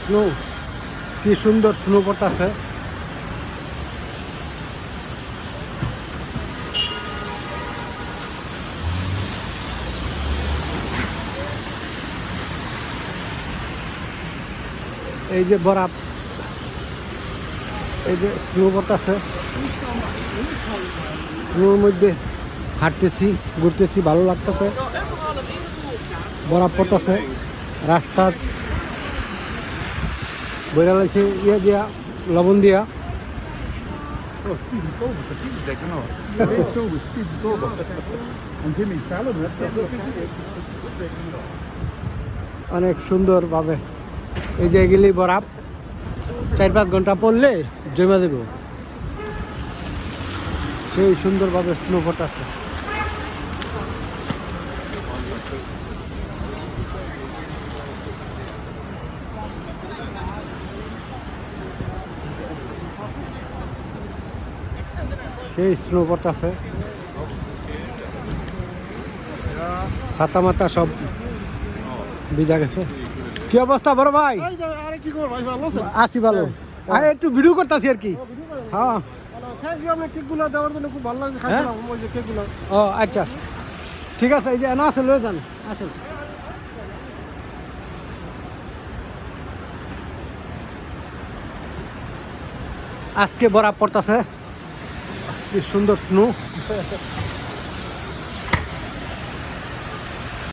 Snow, কি সুন্দর snow পড়তেছে। এই যে বরফ, এই যে স্নো পড়তেছে, স্নোর মধ্যে হাঁটতেছি, ঘুরতেছি, ভালো লাগতেছে। বরফ পড়তেছে, রাস্তা বইরা লাগছে ইয়ে দিয়া, লবণ দিয়া। Oh, Steven Colbert, dat is het nou. Je weet zo, Steven Colbert. En Jimmy Fallon, dat is অনেক সুন্দরভাবে এই যে এগুলি বরফ 4-5 ঘন্টা পড়লে জমা দেব, সেই সুন্দরভাবে স্নো পড়তেছে। সেই স্নো পড়তেছে, ছাতা মাতা সব ভিজা গেছে। কি অবস্থা বড় ভাই? আরে কি খবর ভাই, ভালো আছেন? আছি ভালো। আরে একটু ভিডিও করতেছি আর কি। হ্যাঁ, থ্যাংক ইউ, আপনি কেকগুলো দেওয়ার জন্য খুব ভালো লাগছে, খাইছিলাম ওই যে কেকগুলো। ও আচ্ছা, ঠিক আছে। এই যে না আছে, লয়ে যান, আসেন। আজকে বরফ পড়তেছে, কি সুন্দর স্নো।